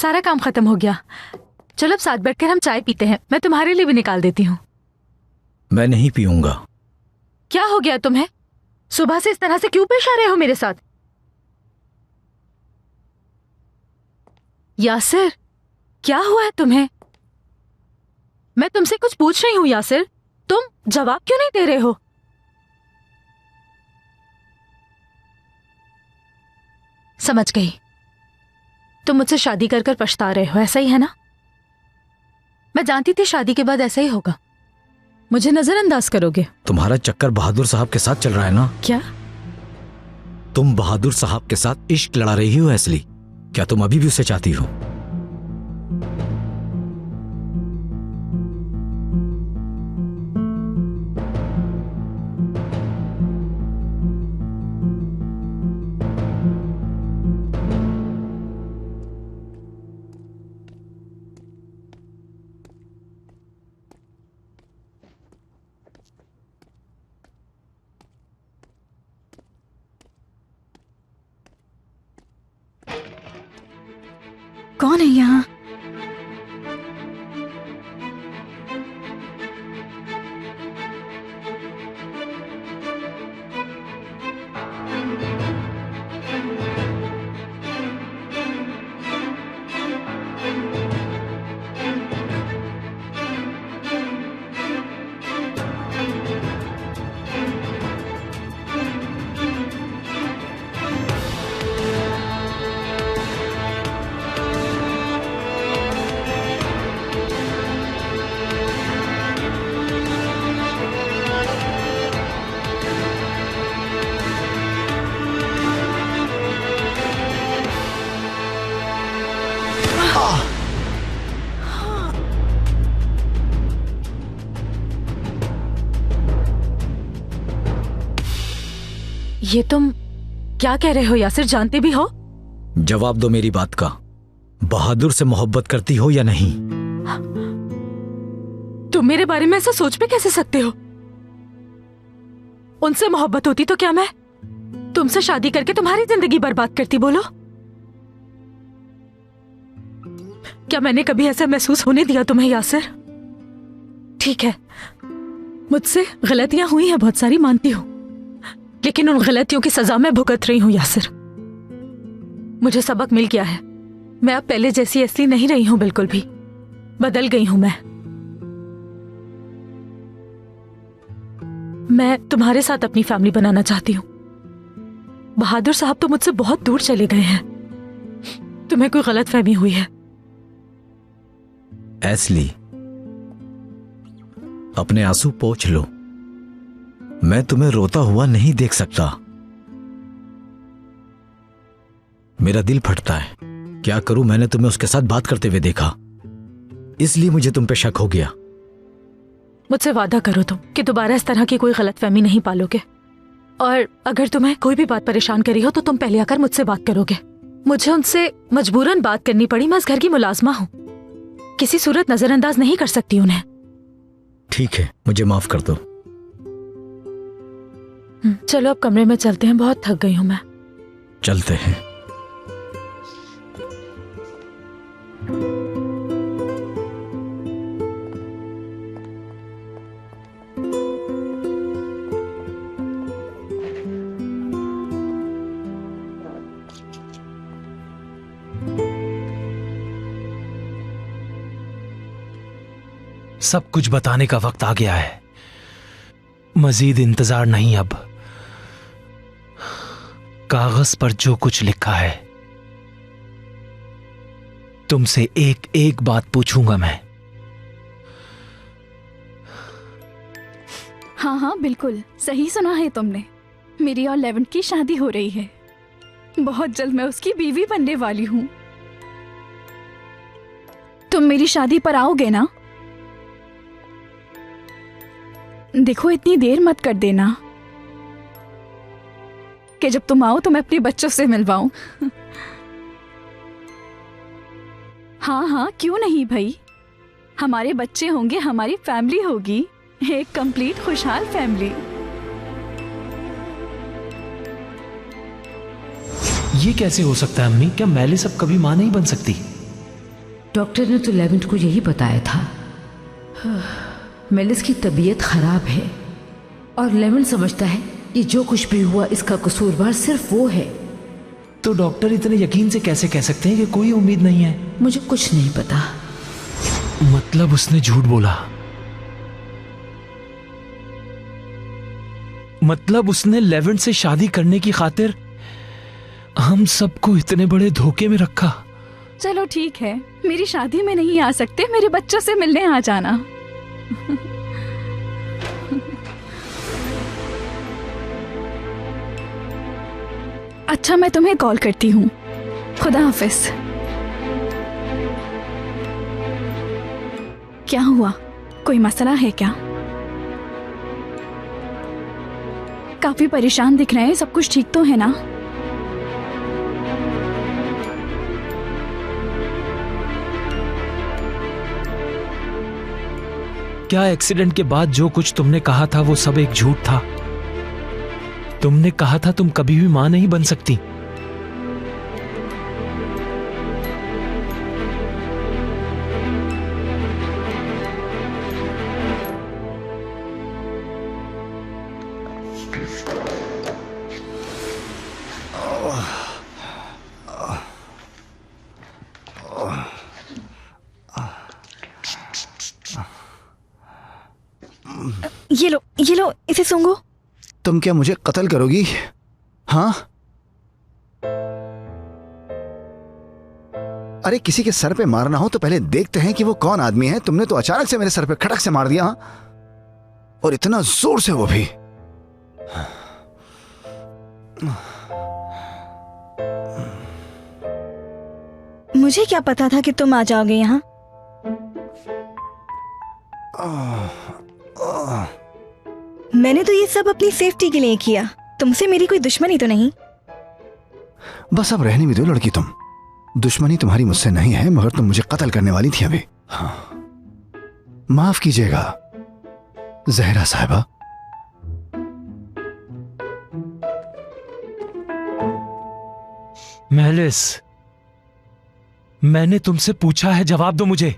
सारा काम खत्म हो गया। चलो अब साथ बैठकर हम चाय पीते हैं। मैं तुम्हारे लिए भी निकाल देती हूँ। मैं नहीं पीऊंगा। क्या हो गया तुम्हें? सुबह से इस तरह से क्यों पेश आ रहे हो मेरे साथ? यासिर, क्या हुआ है तुम्हें? मैं तुमसे कुछ पूछ रही हूँ यासिर, तुम जवाब क्यों नहीं दे रहे हो? समझ गई, तुम मुझसे शादी कर कर पछता रहे हो, ऐसा ही है ना? मैं जानती थी शादी के बाद ऐसा ही होगा। मुझे नजरअंदाज करोगे? तुम्हारा चक्कर बहादुर साहब के साथ चल रहा है ना? क्या? तुम बहादुर साहब के साथ इश्क लड़ा रही हो एस्ली। क्या तुम अभी भी उसे चाहती हो? कौन है यहाँ? ये तुम क्या कह रहे हो यासिर? जानते भी हो? जवाब दो मेरी बात का। बहादुर से मोहब्बत करती हो या नहीं? तुम मेरे बारे में ऐसा सोच भी कैसे सकते हो? उनसे मोहब्बत होती तो क्या मैं तुमसे शादी करके तुम्हारी जिंदगी बर्बाद करती? बोलो, क्या मैंने कभी ऐसा महसूस होने दिया तुम्हें यासिर? ठीक है, मुझसे गलतियां हुई हैं बहुत सारी, मानती हूं, लेकिन उन गलतियों की सजा मैं भुगत रही हूं यासिर। मुझे सबक मिल गया है। मैं अब पहले जैसी एस्ली नहीं रही हूं, बिल्कुल भी बदल गई हूं मैं तुम्हारे साथ अपनी फैमिली बनाना चाहती हूं। बहादुर साहब तो मुझसे बहुत दूर चले गए हैं। तुम्हें कोई गलतफहमी हुई है। एस्ली, अपने आंसू पोंछ लो। मैं तुम्हें रोता हुआ नहीं देख सकता। मेरा दिल फटता है। क्या करूं, मैंने तुम्हें उसके साथ बात करते हुए देखा, इसलिए मुझे तुम पे शक हो गया। मुझसे वादा करो तुम कि दोबारा इस तरह की कोई गलतफहमी नहीं पालोगे, और अगर तुम्हें कोई भी बात परेशान करी हो तो तुम पहले आकर मुझसे बात करोगे। मुझे उनसे मजबूरन बात करनी पड़ी, मैं इस घर की मुलाजमा हूं, किसी सूरत नजरअंदाज नहीं कर सकती उन्हें। ठीक है, मुझे माफ कर दो। चलो अब कमरे में चलते हैं, बहुत थक गई हूं मैं। चलते हैं। सब कुछ बताने का वक्त आ गया है। मजीद इंतजार नहीं। अब कागज पर जो कुछ लिखा है, तुमसे एक एक बात पूछूंगा मैं। हाँ हाँ, बिल्कुल सही सुना है तुमने। मेरी और लेवेंट की शादी हो रही है। बहुत जल्द मैं उसकी बीवी बनने वाली हूँ। तुम मेरी शादी पर आओगे ना? देखो, इतनी देर मत कर देना कि जब तुम आओ तो मैं अपने बच्चों से मिलवाऊं। हाँ हाँ, क्यों नहीं भाई। हमारे बच्चे होंगे, हमारी फैमिली होगी, एक कंप्लीट खुशहाल फैमिली। ये कैसे हो सकता है अम्मी? क्या मैली सब कभी मां नहीं बन सकती? डॉक्टर ने तो लेवेंट को यही बताया था। मेलिस की तबीयत खराब है और लेवेंट समझता है कि जो कुछ भी हुआ इसका कसूरवार सिर्फ वो है। तो डॉक्टर इतने यकीन से कैसे कह सकते हैं कि कोई उम्मीद नहीं है? मुझे कुछ नहीं पता। मतलब उसने झूठ बोला? मतलब उसने लेवेंट से शादी करने की खातिर हम सबको इतने बड़े धोखे में रखा? चलो ठीक है, मेरी शादी में नहीं आ सकते, मेरे बच्चों से मिलने आ जाना। अच्छा, मैं तुम्हें कॉल करती हूँ। खुदा हाफिज। क्या हुआ? कोई मसला है क्या? काफी परेशान दिख रहे हैं। सब कुछ ठीक तो है ना? क्या एक्सीडेंट के बाद जो कुछ तुमने कहा था वो सब एक झूठ था? तुमने कहा था तुम कभी भी मां नहीं बन सकती। ये लो, इसे सूंघो। तुम क्या मुझे कत्ल करोगी? हाँ? अरे किसी के सर पे मारना हो तो पहले देखते हैं कि वो कौन आदमी है। तुमने तो अचानक से मेरे सर पे खटक से मार दिया। हाँ? और इतना जोर से वो भी। मुझे क्या पता था कि तुम आ जाओगे यहाँ। मैंने तो ये सब अपनी सेफ्टी के लिए किया। तुमसे मेरी कोई दुश्मनी तो नहीं? बस अब रहने भी दो लड़की तुम। दुश्मनी तुम्हारी मुझसे नहीं है, मगर तुम मुझे कत्ल करने वाली थी अभी। हाँ। माफ कीजिएगा जहरा साहिबा। मेलिस, मैंने तुमसे पूछा है, जवाब दो मुझे।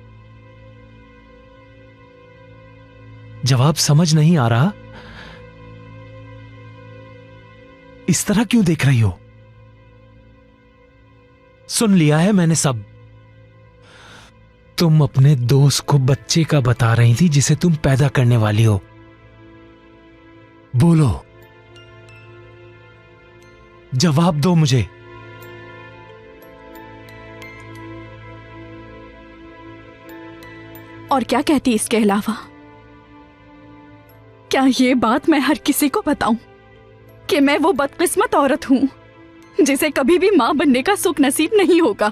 जवाब समझ नहीं आ रहा? इस तरह क्यों देख रही हो? सुन लिया है मैंने सब। तुम अपने दोस्त को बच्चे का बता रही थी जिसे तुम पैदा करने वाली हो। बोलो, जवाब दो मुझे। और क्या कहती इसके अलावा? क्या ये बात मैं हर किसी को बताऊं कि मैं वो बदकिस्मत औरत हूं जिसे कभी भी मां बनने का सुख नसीब नहीं होगा?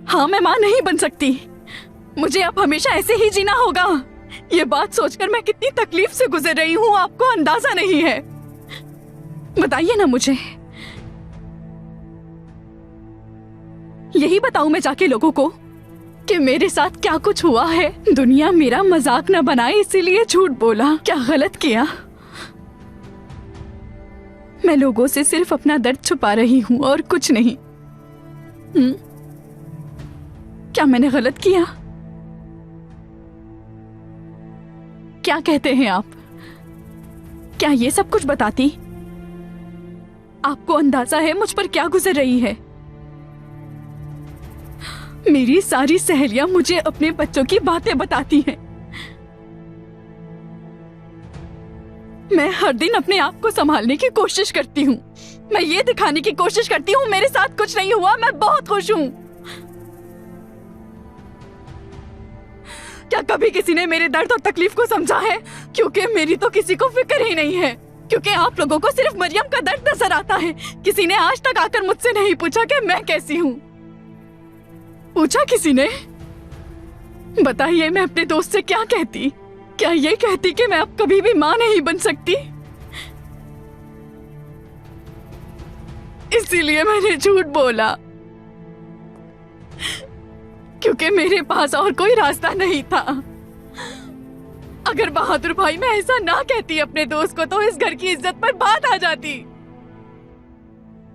हाँ, मैं मां नहीं बन सकती। मुझे अब हमेशा ऐसे ही जीना होगा। ये बात सोचकर मैं कितनी तकलीफ से गुजर रही हूं, आपको अंदाजा नहीं है। बताइए ना मुझे। यही बताऊं मैं जाके लोगों को कि मेरे साथ क्या कुछ हुआ है? दुनिया मेरा मजाक न बनाए इसीलिए झूठ बोला। क्या गलत किया? मैं लोगों से सिर्फ अपना दर्द छुपा रही हूं और कुछ नहीं। क्या मैंने गलत किया? क्या कहते हैं आप? क्या ये सब कुछ बताती? आपको अंदाजा है मुझ पर क्या गुजर रही है? मेरी सारी सहेलियां मुझे अपने बच्चों की बातें बताती हैं। मैं हर दिन अपने आप को संभालने की कोशिश करती हूँ। मैं ये दिखाने की कोशिश करती हूँ मेरे साथ कुछ नहीं हुआ, मैं बहुत खुश हूँ। क्या कभी किसी ने मेरे दर्द और तकलीफ को समझा है? क्योंकि मेरी तो किसी को फिक्र ही नहीं है। क्योंकि आप लोगों को सिर्फ मरियम का दर्द नजर आता है। किसी ने आज तक आकर मुझसे नहीं पूछा कि मैं कैसी हूँ। पूछा किसी ने? बताइए, मैं अपने दोस्त से क्या कहती? क्या ये कहती कि मैं अब कभी भी मां नहीं बन सकती? इसीलिए मैंने झूठ बोला, क्योंकि मेरे पास और कोई रास्ता नहीं था। अगर बहादुर भाई मैं ऐसा ना कहती अपने दोस्त को तो इस घर की इज्जत पर बात आ जाती।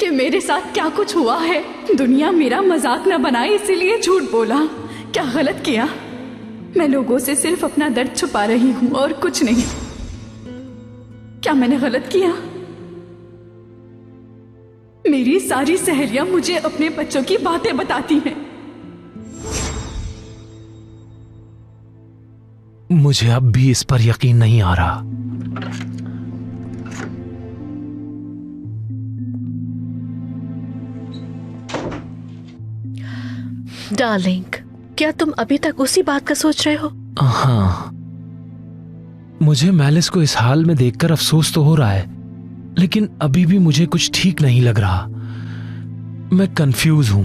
कि मेरे साथ क्या कुछ हुआ है। दुनिया मेरा मजाक न बनाए इसीलिए झूठ बोला। क्या गलत किया? मैं लोगों से सिर्फ अपना दर्द छुपा रही हूँ और कुछ नहीं। क्या मैंने गलत किया? मेरी सारी सहेलियां मुझे अपने बच्चों की बातें बताती हैं। मुझे अब भी इस पर यकीन नहीं आ रहा। डार्लिंग, क्या तुम अभी तक उसी बात का सोच रहे हो? हाँ, मुझे मैलिस को इस हाल में देखकर अफसोस तो हो रहा है, लेकिन अभी भी मुझे कुछ ठीक नहीं लग रहा। मैं कंफ्यूज हूं।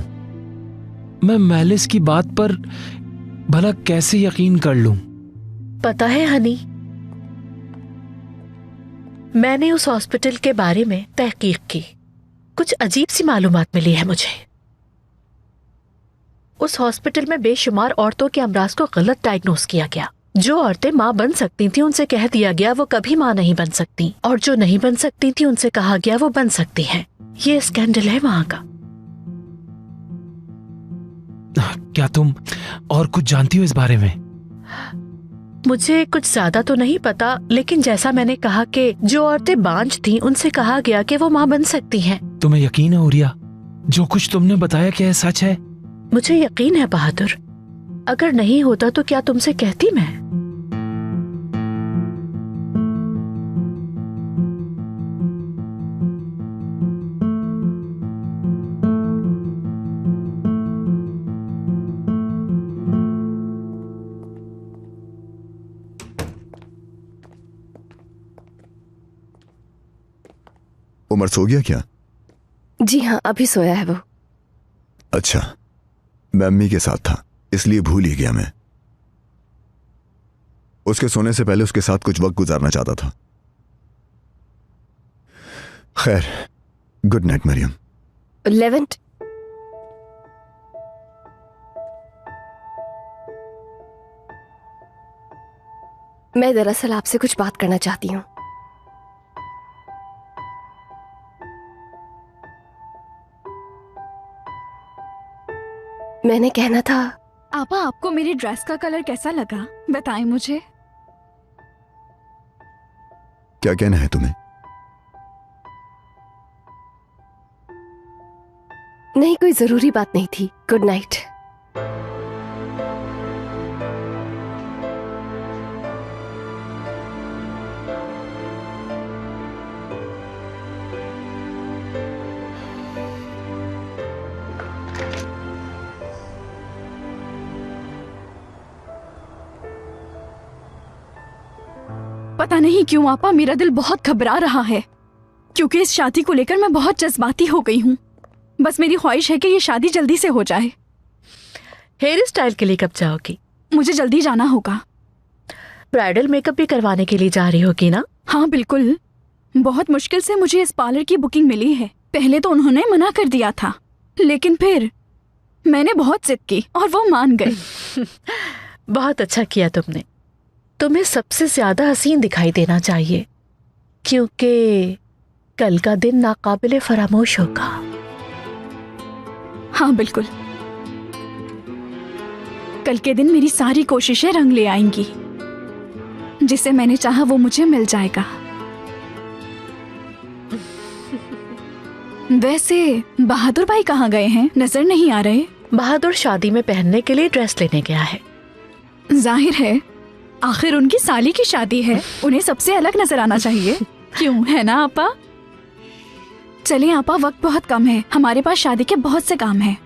मैं मैलिस की बात पर भला कैसे यकीन कर लूं? पता है हनी, मैंने उस हॉस्पिटल के बारे में तहकीक की। कुछ अजीब सी मालूमात मिली है मुझे। उस हॉस्पिटल में बेशुमार औरतों के अमराज को गलत डायग्नोस किया गया। जो औरतें मां बन सकती थीं उनसे कह दिया गया वो कभी मां नहीं बन सकती, और जो नहीं बन सकती थी उनसे कहा गया वो बन सकती हैं। ये स्कैंडल है वहां का। क्या तुम और कुछ जानती हो इस बारे में? मुझे कुछ ज्यादा तो नहीं पता, लेकिन जैसा मैंने कहा कि जो औरतें बांझ थीं उनसे कहा गया कि वो मां बन सकती हैं। तुम्हें यकीन है उरिया? जो कुछ तुमने बताया क्या सच है? मुझे यकीन है बहादुर। अगर नहीं होता तो क्या तुमसे कहती मैं? उमर सो गया क्या? जी हाँ, अभी सोया है वो। अच्छा, मैं अम्मी के साथ था इसलिए भूल ही गया। मैं उसके सोने से पहले उसके साथ कुछ वक्त गुजारना चाहता था। खैर, गुड नाइट मरियम। लेवेंट, मैं दरअसल आपसे कुछ बात करना चाहती हूँ। मैंने कहना था। आपा, आपको मेरी ड्रेस का कलर कैसा लगा? बताएं मुझे। क्या कहना है तुम्हें? नहीं, कोई जरूरी बात नहीं थी। Good night. पता नहीं क्यों आपा, मेरा दिल बहुत घबरा रहा है, क्योंकि इस शादी को लेकर मैं बहुत जज्बाती हो गई हूँ। बस मेरी ख्वाहिश है कि ये शादी जल्दी से हो जाए। हेयर स्टाइल के लिए कब जाओगी? मुझे जल्दी जाना होगा। ब्राइडल मेकअप भी करवाने के लिए जा रही होगी ना? हाँ बिल्कुल। बहुत मुश्किल से मुझे इस पार्लर की बुकिंग मिली है। पहले तो उन्होंने मना कर दिया था, लेकिन फिर मैंने बहुत जिद की और वो मान गए। बहुत अच्छा किया तुमने। तुम्हें सबसे ज्यादा हसीन दिखाई देना चाहिए, क्योंकि कल का दिन नाकाबिले फरामोश होगा। हाँ बिल्कुल, कल के दिन मेरी सारी कोशिशें रंग ले आएंगी। जिसे मैंने चाहा वो मुझे मिल जाएगा। वैसे बहादुर भाई कहाँ गए हैं? नजर नहीं आ रहे। बहादुर शादी में पहनने के लिए ड्रेस लेने गया है। जाहिर है, आखिर उनकी साली की शादी है, उन्हें सबसे अलग नजर आना चाहिए। क्यों, है ना आपा? चलिए आपा, वक्त बहुत कम है, हमारे पास शादी के बहुत से काम हैं।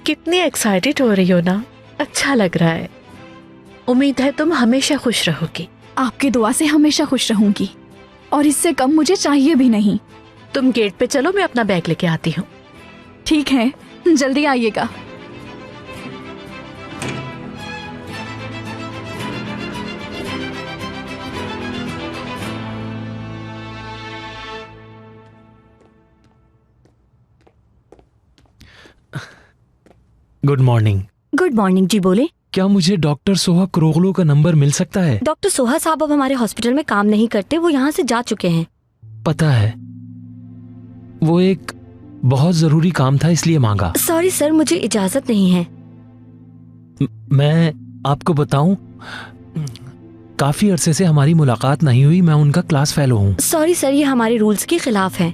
कितनी एक्साइटेड हो रही हो ना, अच्छा लग रहा है। उम्मीद है तुम हमेशा खुश रहोगी। आपकी दुआ से हमेशा खुश रहूंगी, और इससे कम मुझे चाहिए भी नहीं। तुम गेट पे चलो, मैं अपना बैग लेके आती हूँ। ठीक है, जल्दी आइएगा। Good morning. गुड मॉर्निंग जी, बोले। क्या मुझे डॉक्टर सोहा क्रोगलो का नंबर मिल सकता है? डॉक्टर सोहा साहब अब हमारे हॉस्पिटल में काम नहीं करते, वो यहाँ से जा चुके हैं। पता है, वो एक बहुत जरूरी काम था इसलिए मांगा। सॉरी सर, मुझे इजाजत नहीं है। मैं आपको बताऊं, काफी अरसे से हमारी मुलाकात नहीं हुई। मैं उनका क्लास फेलो हूँ। सॉरी सर, ये हमारे रूल्स के खिलाफ है।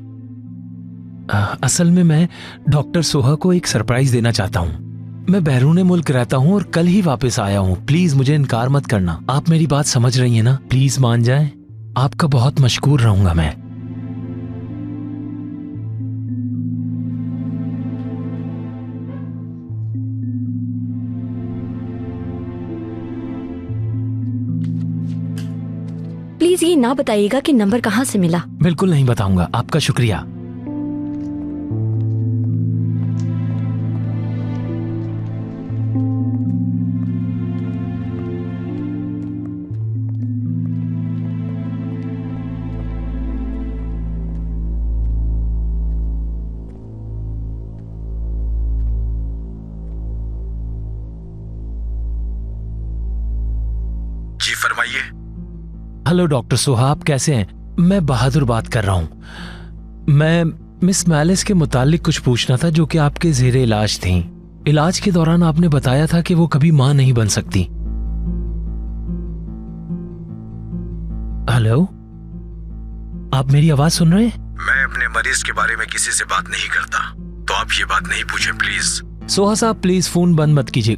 असल में मैं डॉक्टर सोहा को एक सरप्राइज देना चाहता हूँ। मैं बैरून मुल्क रहता हूँ और कल ही वापस आया हूँ। प्लीज मुझे इनकार मत करना। आप मेरी बात समझ रही हैं ना? प्लीज मान जाएं। आपका बहुत मशकूर रहूंगा मैं। प्लीज ये ना बताइएगा कि नंबर कहाँ से मिला। बिल्कुल नहीं बताऊंगा। आपका शुक्रिया। जी फरमाइए। हेलो डॉक्टर सोहा, आप कैसे हैं? मैं बहादुर बात कर रहा हूँ। मैं मिस मैलिस के मुतालिक कुछ पूछना था जो कि आपके ज़ेरे इलाज थी। इलाज के दौरान आपने बताया था कि वो कभी मां नहीं बन सकती। हेलो, आप मेरी आवाज सुन रहे हैं? मैं अपने मरीज के बारे में किसी से बात नहीं करता, तो आप ये बात नहीं पूछें प्लीज। सोहा साहब प्लीज फोन बंद मत कीजिए।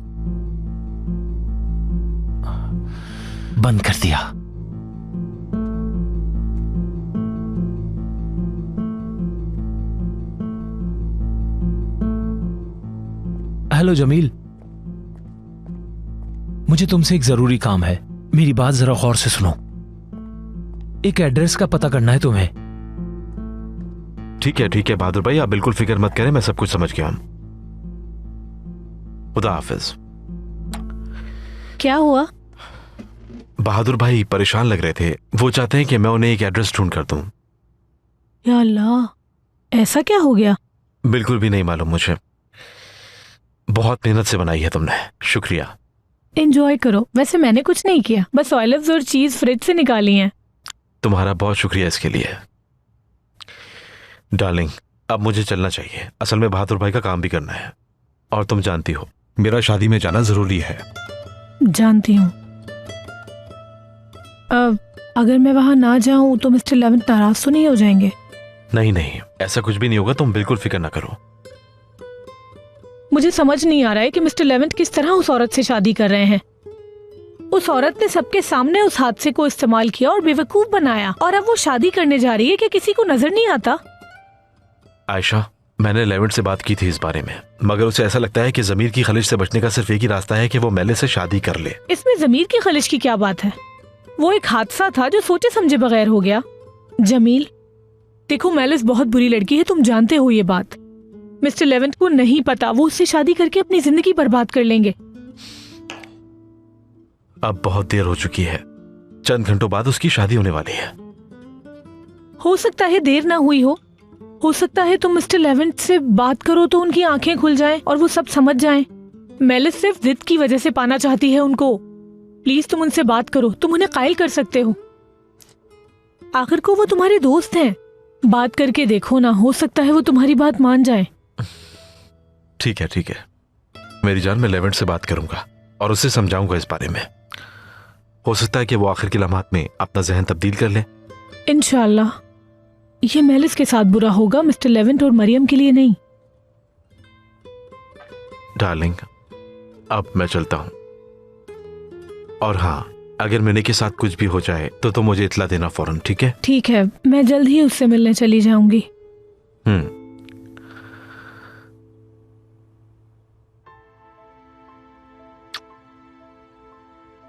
बंद कर दिया। हेलो जमील, मुझे तुमसे एक जरूरी काम है। मेरी बात जरा गौर से सुनो। एक एड्रेस का पता करना है तुम्हें। ठीक है बहादुर भाई, आप बिल्कुल फिक्र मत करें, मैं सब कुछ समझ गया हूं। खुदा हाफिज। क्या हुआ? बहादुर भाई परेशान लग रहे थे। वो चाहते हैं कि मैं उन्हें एक एड्रेस ढूंढ कर दूं। या अल्लाह, ऐसा क्या हो गया? बिल्कुल भी नहीं मालूम मुझे। बहुत मेहनत से बनाई है तुमने, शुक्रिया। एंजॉय करो। वैसे मैंने कुछ नहीं किया, बस ऑलिव्स और चीज फ्रिज से निकाली हैं। तुम्हारा बहुत शुक्रिया इसके लिए। डार्लिंग, अब मुझे चलना चाहिए। असल में बहादुर भाई का काम भी करना है, और तुम जानती हो मेरा शादी में जाना जरूरी है। जानती हूँ। अगर मैं वहां ना जाऊं तो मिस्टर लेवेंट नाराज तो नहीं हो जाएंगे? नहीं, ऐसा कुछ भी नहीं होगा, तुम बिल्कुल फिक्र ना करो। मुझे समझ नहीं आ रहा है कि मिस्टर लेवेंट किस तरह उस औरत से शादी कर रहे हैं। उस औरत ने सबके सामने उस हादसे को इस्तेमाल किया और बेवकूफ बनाया, और अब वो शादी करने जा रही है कि किसी को नजर नहीं आता? आयशा, मैंने लेवेंट से बात की थी इस बारे में, मगर उसे ऐसा लगता है कि जमीर की खलिश से बचने का सिर्फ एक ही रास्ता है कि वो मेले से शादी कर ले। इसमें जमीर की खलिश की क्या बात है? वो एक हादसा था जो सोचे समझे बगैर हो गया। जमील, देखो मेलिस बहुत बुरी लड़की है, तुम जानते हो ये बात। मिस्टर लेवेंट को नहीं पता, वो उससे शादी करके अपनी जिंदगी बर्बाद कर लेंगे। अब बहुत देर हो चुकी है, चंद घंटों बाद उसकी शादी होने वाली है। हो सकता है देर ना हुई हो सकता है तुम मिस्टर लेवेंट से बात करो तो उनकी आंखें खुल जाएं और वो सब समझ जाएं। मेलिस सिर्फ जिद की वजह से पाना चाहती है उनको। प्लीज तुम उनसे बात करो, तुम उन्हें कायल कर सकते हो। आखिर को वो तुम्हारे दोस्त हैं, बात करके देखो ना, हो सकता है वो तुम्हारी बात मान जाए। ठीक है मेरी जान, मैं लेवेंट से बात करूंगा और उसे समझाऊंगा इस बारे में। हो सकता है कि वो आखिर के लम्हात में अपना जहन तब्दील कर ले। इंशाल्लाह। ये मेलिस के साथ बुरा होगा, मिस्टर लेवेंट और मरियम के लिए नहीं। डार्लिंग, अब मैं चलता हूं, और हाँ, अगर मिनी के साथ कुछ भी हो जाए तो मुझे इतला देना फौरन, ठीक है? ठीक है, मैं जल्द ही उससे मिलने चली जाऊंगी।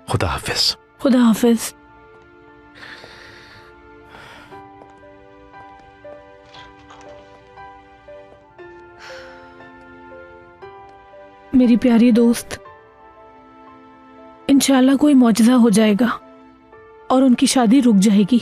खुदा हाफिज। खुदा हाफिज। मेरी प्यारी दोस्त, इंशाल्लाह कोई मौजज़ा हो जाएगा और उनकी शादी रुक जाएगी।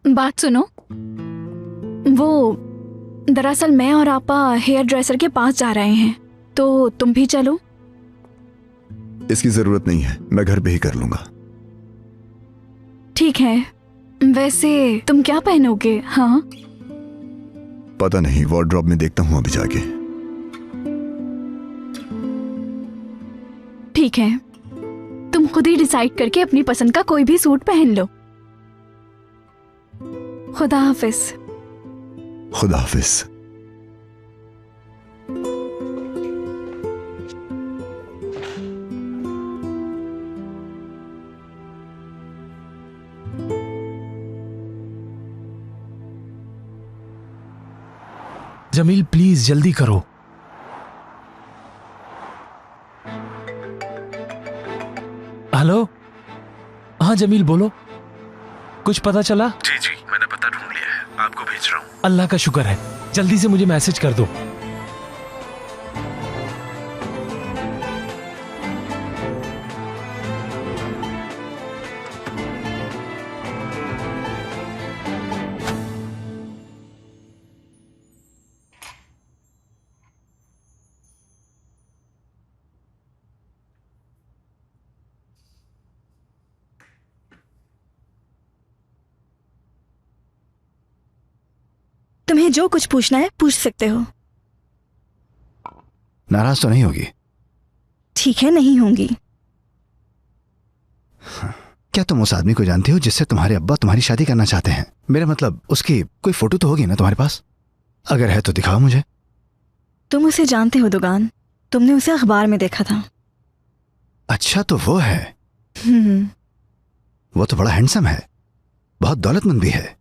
बात सुनो, वो दरअसल मैं और आपा हेयर ड्रेसर के पास जा रहे हैं, तो तुम भी चलो। इसकी जरूरत नहीं है, मैं घर पे ही कर लूंगा। ठीक है, वैसे तुम क्या पहनोगे? हाँ, पता नहीं, वार्डरोब में देखता हूं अभी जाके। ठीक है, तुम खुद ही डिसाइड करके अपनी पसंद का कोई भी सूट पहन लो। खुदा हाफिज। खुदा हाफिज। जमील प्लीज जल्दी करो। हेलो, हाँ जमील बोलो, कुछ पता चला? जी जी, मैंने पता ढूंढ लिया है, आपको भेज रहा हूँ। अल्लाह का शुक्र है, जल्दी से मुझे मैसेज कर दो। तुम्हें जो कुछ पूछना है पूछ सकते हो। नाराज तो नहीं होगी? ठीक है, नहीं होंगी। क्या तुम उस आदमी को जानती हो जिससे तुम्हारे अब्बा तुम्हारी शादी करना चाहते हैं? मेरा मतलब, उसकी कोई फोटो तो होगी ना तुम्हारे पास? अगर है तो दिखाओ मुझे। तुम उसे जानते हो दुगान, तुमने उसे अखबार में देखा था। अच्छा, तो वो है। वो तो बड़ा हैंडसम है, बहुत दौलतमंद भी है।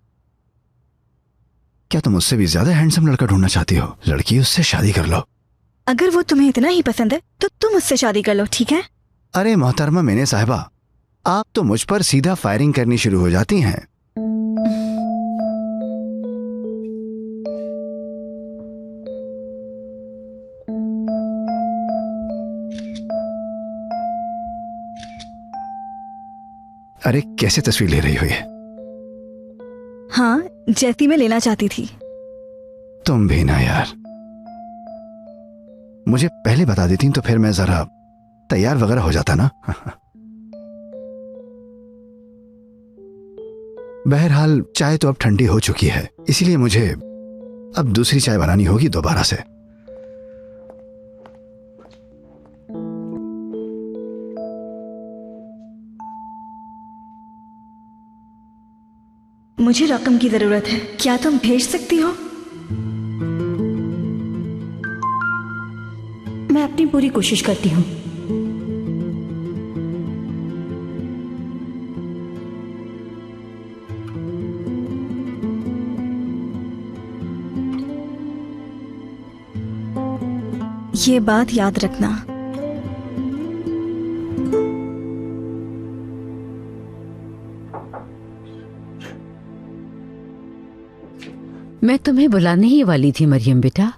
क्या तुम उससे भी ज्यादा हैंडसम लड़का ढूंढना चाहती हो? लड़की, उससे शादी कर लो। अगर वो तुम्हें इतना ही पसंद है तो तुम उससे शादी कर लो, ठीक है? अरे मोहतरमा मेने साहिबा, आप तो मुझ पर सीधा फायरिंग करनी शुरू हो जाती हैं। अरे कैसे तस्वीर ले रही हो ये? हाँ, जैसी मैं लेना चाहती थी। तुम भी ना यार, मुझे पहले बता देती तो फिर मैं जरा तैयार वगैरह हो जाता ना। बहरहाल चाय तो अब ठंडी हो चुकी है, इसीलिए मुझे अब दूसरी चाय बनानी होगी दोबारा से। मुझे रकम की जरूरत है, क्या तुम भेज सकती हो? मैं अपनी पूरी कोशिश करती हूँ। ये बात याद रखना। मैं तुम्हें बुलाने ही वाली थी मरियम बेटा।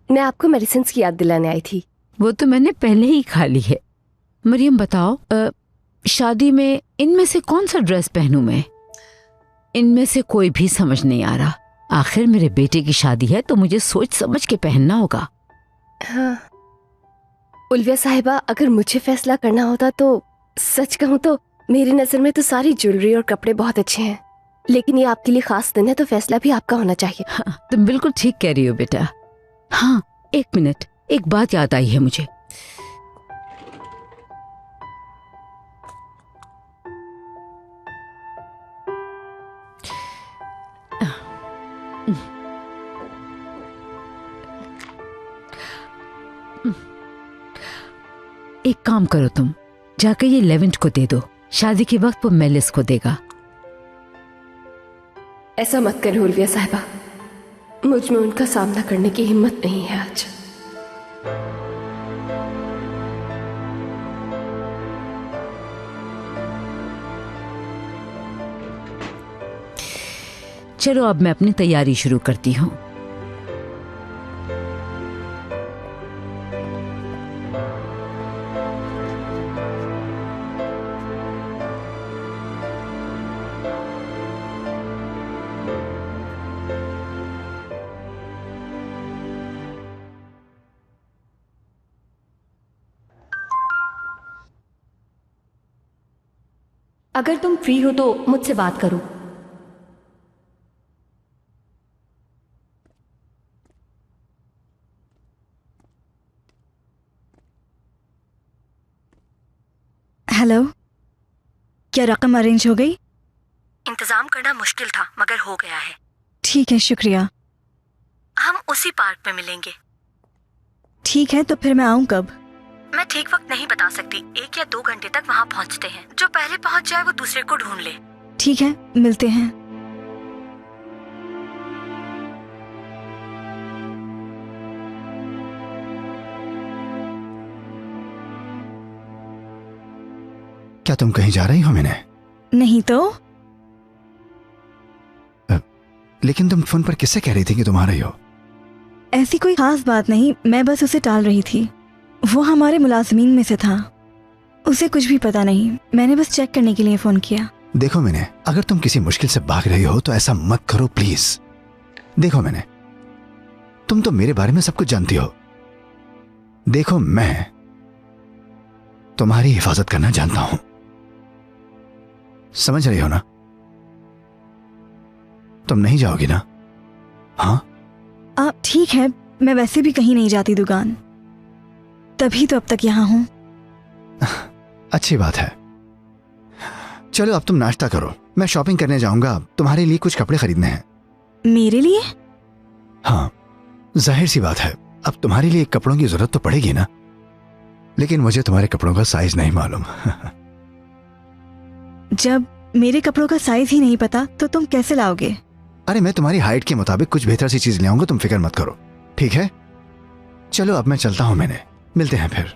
मैं आपको मेडिसिन की याद दिलाने आई थी। वो तो मैंने पहले ही खा ली है। मरियम बताओ, शादी में इनमें से कौन सा ड्रेस पहनूं मैं? इनमें से कोई भी समझ नहीं आ रहा। आखिर मेरे बेटे की शादी है तो मुझे सोच समझ के पहनना होगा। हाँ उल्विया साहिबा, अगर मुझे फैसला करना होता तो सच कहूँ तो मेरी नजर में तो सारी ज्वेलरी और कपड़े बहुत अच्छे हैं, लेकिन ये आपके लिए खास दिन है तो फैसला भी आपका होना चाहिए। हाँ, तुम बिल्कुल ठीक कह रही हो बेटा। हाँ, एक मिनट, एक बात याद आई है मुझे। एक काम करो, तुम जाकर ये लेवेंट को दे दो। शादी के वक्त वो मेलिस को देगा। ऐसा मत करो उल्विया साहिबा, मुझ में उनका सामना करने की हिम्मत नहीं है आज। चलो अब मैं अपनी तैयारी शुरू करती हूँ। अगर तुम फ्री हो तो मुझसे बात करो। हेलो, क्या रकम अरेंज हो गई? इंतजाम करना मुश्किल था मगर हो गया है। ठीक है, शुक्रिया। हम उसी पार्क में मिलेंगे। ठीक है, तो फिर मैं आऊँ कब? मैं ठीक वक्त नहीं बता सकती, 1 या 2 घंटे तक वहाँ पहुँचते हैं। जो पहले पहुँच जाए वो दूसरे को ढूंढ ले। ठीक है, मिलते हैं। क्या तुम कहीं जा रही हो? मैंने नहीं तो। लेकिन तुम फोन पर किससे कह रही थी कि तुम आ रही हो? ऐसी कोई खास बात नहीं, मैं बस उसे टाल रही थी। वो हमारे मुलाजमीन में से था, उसे कुछ भी पता नहीं। मैंने बस चेक करने के लिए फोन किया। देखो मैंने, अगर तुम किसी मुश्किल से भाग रही हो तो ऐसा मत करो प्लीज। देखो मैंने, तुम तो मेरे बारे में सब कुछ जानती हो। देखो, मैं तुम्हारी हिफाजत करना जानता हूं, समझ रही हो ना? तुम नहीं जाओगी ना? हाँ? ठीक है, मैं वैसे भी कहीं नहीं जाती दुकान, तभी तो अब तक यहाँ हूँ। अच्छी बात है। चलो अब तुम नाश्ता करो, मैं शॉपिंग करने जाऊंगा। तुम्हारे लिए कुछ कपड़े खरीदने हैं। मेरे लिए? हाँ, जाहिर सी बात है, अब तुम्हारे लिए कपड़ों की जरूरत तो पड़ेगी ना। लेकिन मुझे तुम्हारे कपड़ों का साइज नहीं मालूम। जब मेरे कपड़ों का साइज ही नहीं पता तो तुम कैसे लाओगे? अरे मैं तुम्हारी हाइट के मुताबिक कुछ बेहतर सी चीज ले आऊंगा, तुम फिक्र मत करो, ठीक है? चलो अब मैं चलता हूं, मैंने मिलते हैं फिर।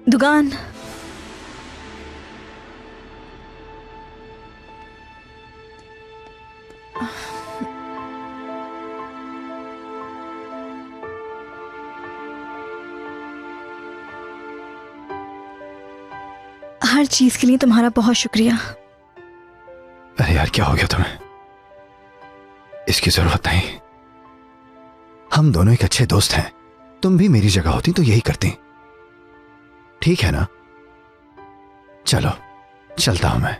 दुकान। हर चीज के लिए तुम्हारा बहुत शुक्रिया। अरे यार, क्या हो गया तुम्हें? इसकी जरूरत नहीं। हम दोनों एक अच्छे दोस्त हैं। तुम भी मेरी जगह होती तो यही करती, ठीक है ना? चलो चलता हूं मैं।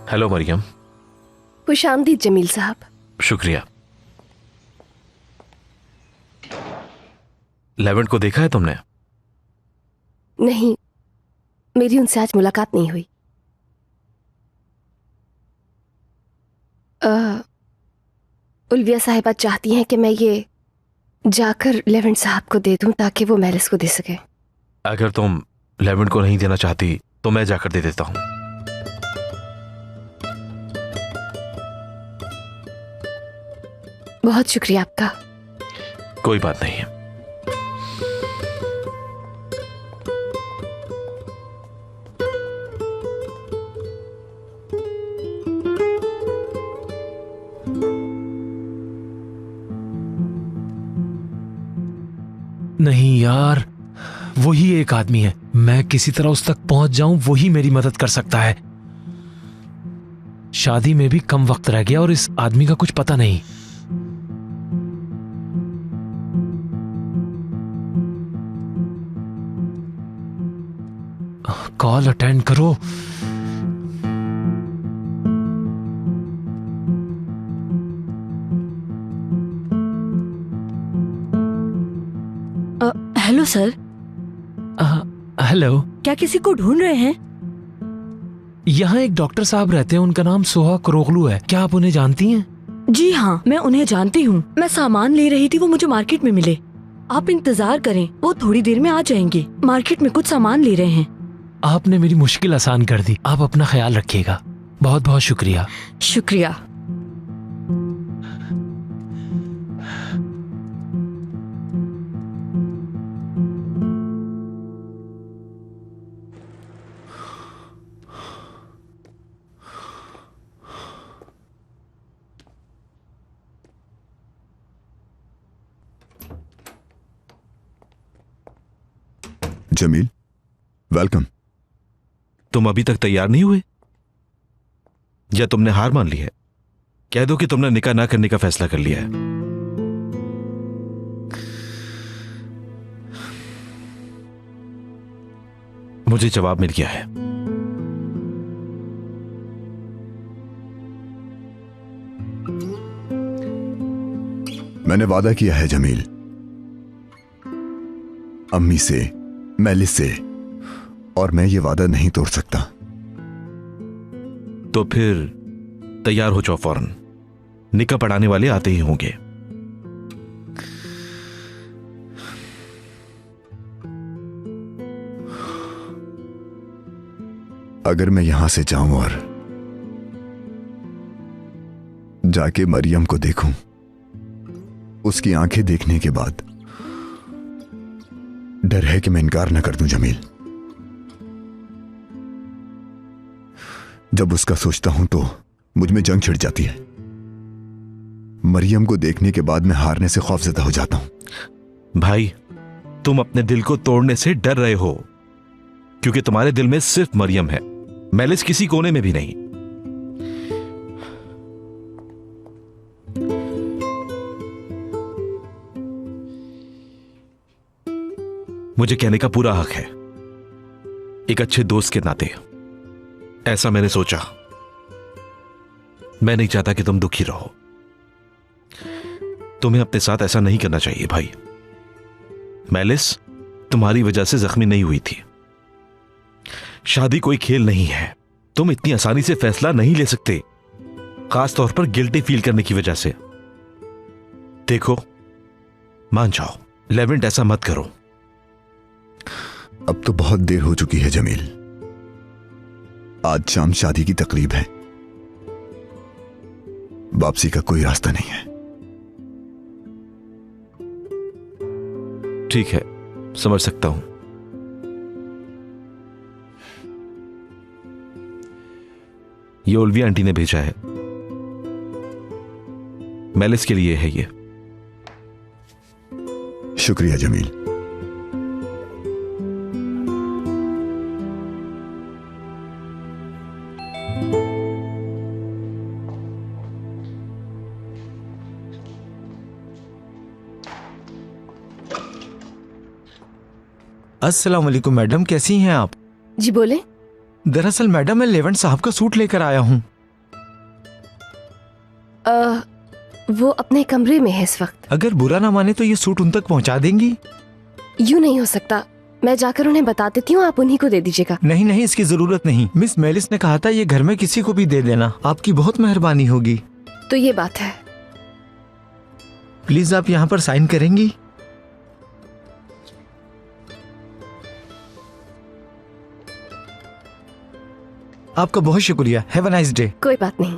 हेलो मरियम। खुशामदीद जमील साहब। शुक्रिया। लेवेंट को देखा है तुमने? नहीं, मेरी उनसे आज मुलाकात नहीं हुई। उल्विया साहिबा चाहती हैं कि मैं ये जाकर लेवेंट साहब को दे दूं ताकि वो मैलिस को दे सके। अगर तुम लेवेंट को नहीं देना चाहती तो मैं जाकर दे देता हूं। बहुत शुक्रिया आपका। कोई बात नहीं है। नहीं यार, वही एक आदमी है। मैं किसी तरह उस तक पहुंच जाऊं, वही मेरी मदद कर सकता है। शादी में भी कम वक्त रह गया और इस आदमी का कुछ पता नहीं। कॉल अटेंड करो। Hello sir. हेलो। क्या किसी को ढूंढ रहे हैं? यहाँ एक डॉक्टर साहब रहते हैं, उनका नाम सोहा करोगलू है। क्या आप उन्हें जानती हैं? जी हाँ, मैं उन्हें जानती हूँ। मैं सामान ले रही थी, वो मुझे मार्केट में मिले। आप इंतजार करें, वो थोड़ी देर में आ जाएंगे। मार्केट में कुछ सामान ले रहे हैं। आपने मेरी मुश्किल आसान कर दी। आप अपना ख्याल रखिएगा। बहुत बहुत शुक्रिया। शुक्रिया। जमील, वेलकम। तुम अभी तक तैयार नहीं हुए या तुमने हार मान ली है? कह दो कि तुमने निकाह ना करने का फैसला कर लिया है। मुझे जवाब मिल गया है। मैंने वादा किया है जमील, अम्मी से, मेलिस से, और मैं ये वादा नहीं तोड़ सकता। तो फिर तैयार हो जाओ फौरन, निकाह पढ़ाने वाले आते ही होंगे। अगर मैं यहां से जाऊं और जाके मरियम को देखूं, उसकी आंखें देखने के बाद डर है कि मैं इनकार न कर दूं जमील। जब उसका सोचता हूं तो मुझ में जंग छिड़ जाती है। मरियम को देखने के बाद मैं हारने से खौफजदा हो जाता हूं। भाई, तुम अपने दिल को तोड़ने से डर रहे हो क्योंकि तुम्हारे दिल में सिर्फ मरियम है, मेलिस किसी कोने में भी नहीं। मुझे कहने का पूरा हक है, एक अच्छे दोस्त के नाते ऐसा मैंने सोचा। मैं नहीं चाहता कि तुम दुखी रहो। तुम्हें अपने साथ ऐसा नहीं करना चाहिए भाई। मेलिस तुम्हारी वजह से जख्मी नहीं हुई थी। शादी कोई खेल नहीं है। तुम इतनी आसानी से फैसला नहीं ले सकते, खास तौर पर गिल्टी फील करने की वजह से। देखो, मान जाओ, लेवेंट ऐसा मत करो। अब तो बहुत देर हो चुकी है जमील। आज शाम शादी की तकरीब है, वापसी का कोई रास्ता नहीं है। ठीक है, समझ सकता हूं। ये उल्विया आंटी ने भेजा है, मेलिस के लिए है ये। शुक्रिया जमील। अस्सलाम वालेकुम मैडम, कैसी हैं आप? जी बोले। दरअसल मैडम, मैं लेवेंट साहब का सूट लेकर आया हूँ। वो अपने कमरे में है इस वक्त। अगर बुरा ना माने तो ये सूट उन तक पहुँचा देंगी? यूं नहीं हो सकता, मैं जाकर उन्हें बता देती हूँ, आप उन्हीं को दे दीजिएगा। नहीं नहीं, इसकी जरूरत नहीं। मिस मेलिस ने कहा था ये घर में किसी को भी दे देना। आपकी बहुत मेहरबानी होगी। तो ये बात है। प्लीज आप यहाँ पर साइन करेंगी? आपका बहुत शुक्रिया। Have a nice day. कोई बात नहीं।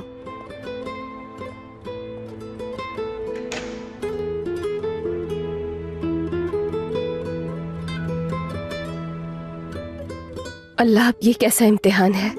अल्लाह, ये कैसा इम्तिहान है।